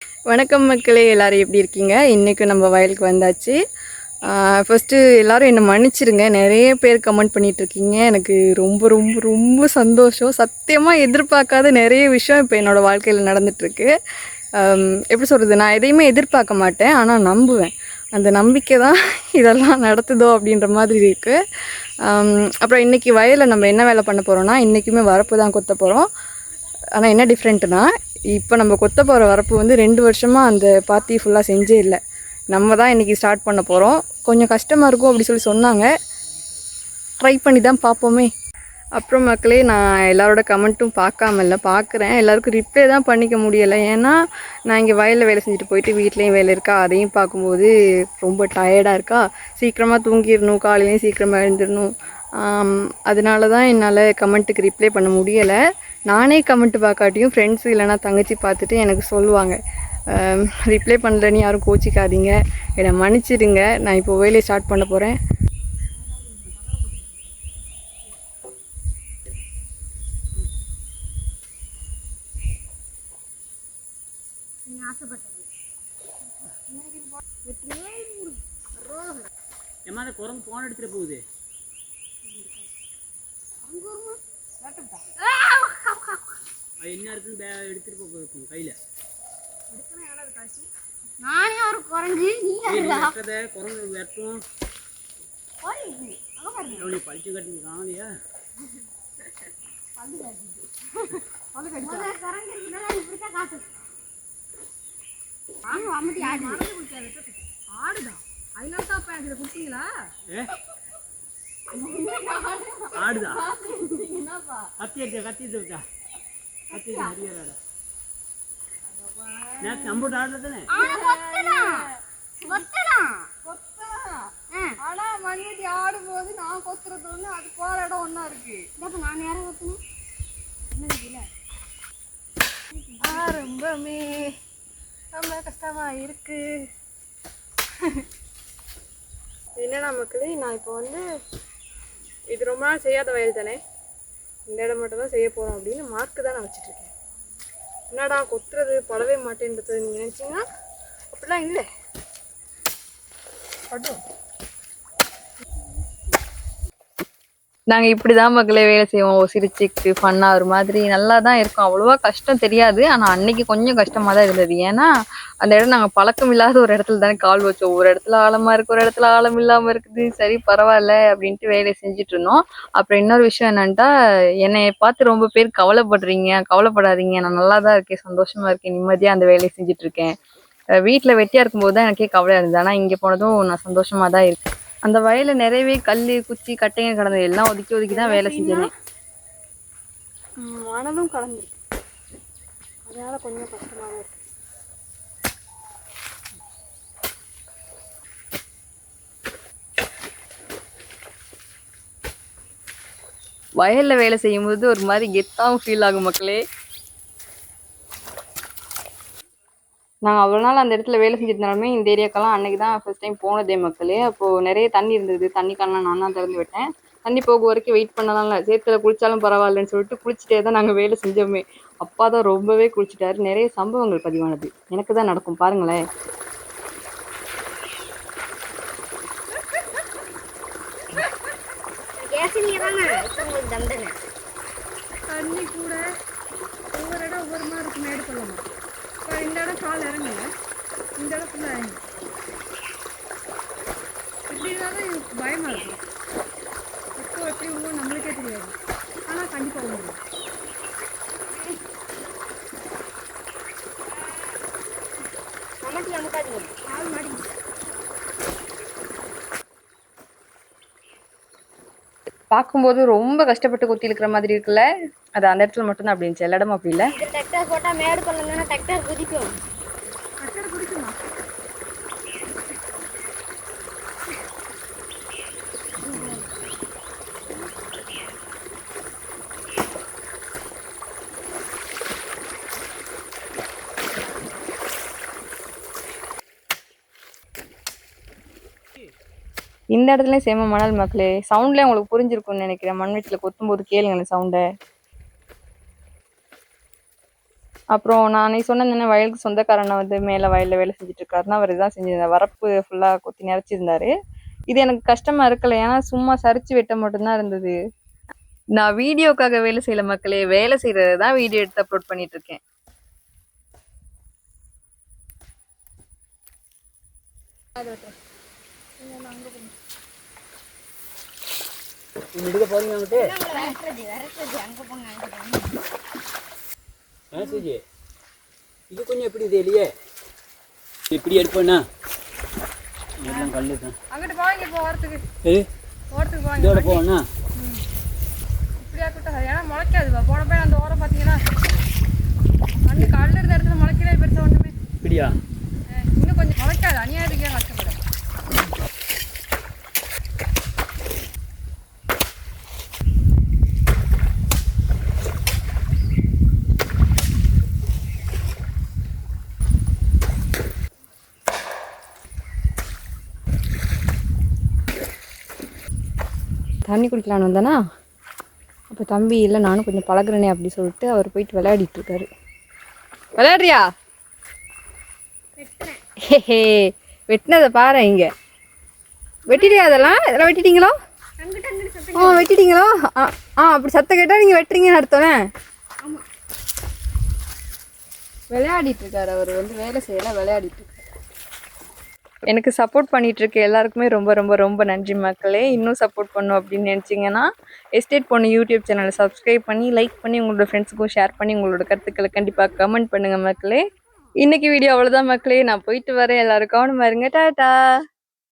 வணக்கம் மக்களே, எல்லாரும் எப்படி இருக்கீங்க? இன்றைக்கி நம்ம வயலுக்கு வந்தாச்சு. ஃபஸ்ட்டு எல்லோரும் என்னை மன்னிச்சிருங்க. நிறைய பேர் கமெண்ட் பண்ணிகிட்ருக்கீங்க. எனக்கு ரொம்ப ரொம்ப ரொம்ப சந்தோஷம். சத்தியமாக எதிர்பார்க்காத நிறைய விஷயம் இப்போ என்னோடய வாழ்க்கையில் நடந்துகிட்ருக்கு. எப்படி சொல்கிறது, நான் எதையுமே எதிர்பார்க்க மாட்டேன், ஆனால் நம்புவேன். அந்த நம்பிக்கை தான் இதெல்லாம் நடத்துதோ அப்படின்ற மாதிரி இருக்குது. அப்புறம் இன்றைக்கி வயலில் நம்ம என்ன வேலை பண்ண போகிறோன்னா, இன்றைக்குமே வரப்பு தான் கொத்த போகிறோம். ஆனால் என்ன டிஃப்ரெண்ட்டுனா, இப்போ நம்ம கொத்த போகிற வரப்பு வந்து 2 வருஷமாக அந்த பாத்தி ஃபுல்லாக செஞ்சே இல்லை. நம்ம தான் இன்றைக்கி ஸ்டார்ட் பண்ண போகிறோம். கொஞ்சம் கஷ்டமாக இருக்கும் அப்படி சொன்னாங்க. ட்ரை பண்ணி தான் பார்ப்போமே. அப்புறம் மக்களே, நான் எல்லாரோட கமெண்ட்டும் பார்க்காம இல்லை, பார்க்குறேன். எல்லாருக்கும் ரிப்ளை தான் பண்ணிக்க முடியலை. ஏன்னா நான் இங்கே வயலில் வேலை செஞ்சுட்டு போயிட்டு வீட்லேயும் வேலை இருக்கா, அதையும் பார்க்கும்போது ரொம்ப டயர்டாக இருக்கா. சீக்கிரமாக தூங்கிடணும், காலையிலையும் சீக்கிரமாக எழுந்திடணும். அதனால தான் என்னால் கமெண்ட்டுக்கு ரிப்ளை பண்ண முடியலை. நானே கமெண்ட்டு பார்க்காட்டியும் ஃப்ரெண்ட்ஸு இல்லைனா தங்கச்சி பார்த்துட்டு எனக்கு சொல்லுவாங்க, ரிப்ளை பண்ணலன்னு யாரும் கோச்சிக்காதீங்க, என்னை மன்னிச்சிடுங்க. நான் இப்போ வேலையை ஸ்டார்ட் பண்ண போகிறேன். குரங்கு போன எடுத்துட்டு போகுது. என்ன இருக்குன்னு எடுத்துட்டு போகும் கையில. நானே ஒரு குரங்கு, குரங்கு வெட்டும் பழிச்சு கட்டி காணலையா? ஆடுதான் அதனால குடிச்சீங்களா? ஆடுதா? கத்தி எடுத்த கத்தி எடுத்தா கத்தி ஹரியாடா நான் கம்ப்யூட்டர் ஆடுறது தானே. ஆனா மண்வெட்டி ஆடும்போது நான் கொத்துறது ஒண்ணு, அது போற இடம் ஒண்ணா இருக்கு. நான் நேரம் கொத்துனேன். ரொம்பமே ரொம்ப கஷ்டமா இருக்கு. என்னன்னா மக்களே, நான் இப்போ வந்து இது ரொம்ப நாள் செய்யாத வயல் தானே, இந்த இடம் மட்டும் தான் செய்ய போகிறோம் அப்படின்னு மார்க்கு தான் நான் வச்சுட்ருக்கேன். என்னடா கொத்துறது படவே மாட்டேன்றது நீங்கள் நினச்சிங்கன்னா அப்படிலாம் இல்லை. நாங்கள் இப்படி தான் மக்களே வேலை செய்வோம். சிரிச்சுக்கிட்டு ஃபன்னாக ஒரு மாதிரி நல்லா தான் இருக்கும். அவ்வளோவா கஷ்டம் தெரியாது. ஆனால் அன்னைக்கு கொஞ்சம் கஷ்டமாக தான் இருந்தது. ஏன்னா அந்த இடம் நாங்கள் பழக்கம் இல்லாத ஒரு இடத்துல தானே கால் வச்சோம். ஒரு இடத்துல ஆழமாக இருக்குது, ஒரு இடத்துல ஆழம் இல்லாமல் இருக்குது. சரி பரவாயில்ல அப்படின்ட்டு வேலையை செஞ்சுட்டு இருந்தோம். அப்புறம் இன்னொரு விஷயம் என்னன்ட்டா, என்னை பார்த்து ரொம்ப பேர் கவலைப்படுறீங்க. கவலைப்படாதீங்க, நான் நல்லா தான் இருக்கேன், சந்தோஷமாக இருக்கேன், நிம்மதியாக அந்த வேலையை செஞ்சுட்ருக்கேன். வீட்டில் வெட்டியாக இருக்கும்போது தான் எனக்கே கவலையாக இருந்தது. ஆனால் இங்கே போனதும் நான் சந்தோஷமாக தான் இருக்கேன். அந்த வயல்ல நிறையவே கல் குச்சி கட்டைங்க கடந்தது, எல்லாம் ஒதுக்கி ஒதுக்கி தான் வேலை செஞ்சேன். மனதும் கலந்துருக்கு, அதனால கொஞ்சம் கஷ்டமாக இருக்கு. வயல்ல வேலை செய்யும்போது ஒரு மாதிரி கெத்தாவும் ஃபீல் ஆகும் மக்களே. நாங்கள் அவ்வளோ நாள் அந்த இடத்துல வேலை செஞ்சிருந்தாலுமே இந்த ஏரியாக்கெல்லாம் அன்றைக்கி தான் ஃபஸ்ட் டைம் போனதே மக்களே. அப்போது நிறைய தண்ணி இருந்தது. தண்ணி காணலாம், நான் தான் திறந்து விட்டேன். தண்ணி போக வரைக்கும் வெயிட் பண்ணலாம் இல்லை, சேத்துல குளித்தாலும் பரவாயில்லன்னு சொல்லிட்டு குளிச்சுட்டே தான் நாங்கள் வேலை செஞ்சோமே. அப்பா தான் ரொம்பவே குளிச்சுட்டாரு. நிறைய சம்பவங்கள் பதிவானது எனக்கு தான் நடக்கும் பாருங்களேன். தண்ணி கூட ஒவ்வொரு இடம் ஒவ்வொரு மாதிரி இருக்கு. மேடு பள்ளமா இப்போ இந்த இடம் கால் இறங்கல, இந்த இடத்துல இறங்கி இப்படி இருந்தாலும் பயமாக இருக்கும். எப்போ எப்படி உள்ள நம்மளுக்கே தெரியாது, ஆனால் கண்டிப்பாக உண்டு. கால் மாடி பார்க்கும்போது ரொம்ப கஷ்டப்பட்டு கொத்தி இருக்கிற மாதிரி இருக்குல்ல. அது அந்த இடத்துல மட்டும்தான் அப்படி இருந்துச்சு, எல்லா இடமும் அப்படி இல்லை. டிராக்டர் போட்டா மேடு பண்ணலன்னா டிராக்டர் குதிக்கும். டிராக்டர் குதிக்குமா? இந்த இடத்துலையும் சேம மணல் மக்களே. சவுண்ட்லேயே உங்களுக்கு புரிஞ்சிருக்கும்னு நினைக்கிறேன். மண்வெட்டியில் கொத்தும்போது கேளுங்க அந்த சவுண்டை. அப்புறம் நான் நீ சொன்னேன் வயலுக்கு சொந்தக்காரனை வந்து மேலே வயலில் வேலை செஞ்சுட்டு இருக்காருன்னா அவர் இதான் செஞ்சிருந்தார். வரப்பு ஃபுல்லாக கொத்தி நிறைச்சிருந்தாரு. இது எனக்கு கஷ்டமா இருக்கல, ஏன்னா சும்மா சரிச்சு வெட்ட மட்டும்தான் இருந்தது. நான் வீடியோக்காக வேலை செய்யல மக்களே, வேலை செய்யறது தான் வீடியோ எடுத்து அப்லோட் பண்ணிட்டு இருக்கேன். எடுக்க போறீங்க வந்துட்டு சுஜி, இது கொஞ்சம் எப்படி தெரியலையே, எப்படி எடுப்பேண்ணா எல்லாம் கல்லு தான். அங்கிட்டு போவாங்க இப்போ ஓரத்துக்கு போவாங்க இதோட போவேண்ணா. இப்படியா கூட்டம், ஏன்னா முளைக்காதுப்பா. போன போய் அந்த ஓரம் பார்த்தீங்கன்னா அண்ணு கல் இருந்த இடத்துல முளைக்கவே பெருசாக ஒன்றுமே. இப்படியா? இன்னும் கொஞ்சம் முளைக்காது, அநியாயத்துக்கு ஏன் கஷ்டப்படும். தண்ணி குடிக்கலான்னு வந்தேனா, அப்போ தம்பி இல்லை நானும் கொஞ்சம் பழகுறேனே அப்படி சொல்லிட்டு அவர் போயிட்டு விளையாடிட்டு இருக்காரு. விளையாடுறியா? ஹே வெட்டினதை பாரு. இங்கே வெட்டிட்டியா? இதெல்லாம் வெட்டிட்டீங்களோ? வெட்டிட்டீங்களோ? அப்படி சத்தம் கேட்டால் நீங்கள் வெட்டுறீங்கன்னு அர்த்தமே. விளையாடிட்டு இருக்காரு அவர், வந்து வேலை செய்யல, விளையாடிட்டு இருக்காரு. எனக்கு சப்போர்ட் பண்ணிட்டு இருக்க எல்லாருக்குமே ரொம்ப ரொம்ப ரொம்ப நன்றி மக்களே. இன்னும் சப்போர்ட் பண்ணும் அப்படின்னு நினச்சிங்கன்னா எஸ்டேட் பொண்ணு யூடியூப் சேனலை சப்ஸ்கிரைப் பண்ணி லைக் பண்ணி உங்களோட ஃப்ரெண்ட்ஸுக்கும் ஷேர் பண்ணி உங்களோட கருத்துக்களை கண்டிப்பாக கமெண்ட் பண்ணுங்கள் மக்களே. இன்றைக்கி வீடியோ அவ்வளோதான் மக்களே. நான் போயிட்டு வரேன், எல்லாரும் கவனமாக இருங்க. டாடா.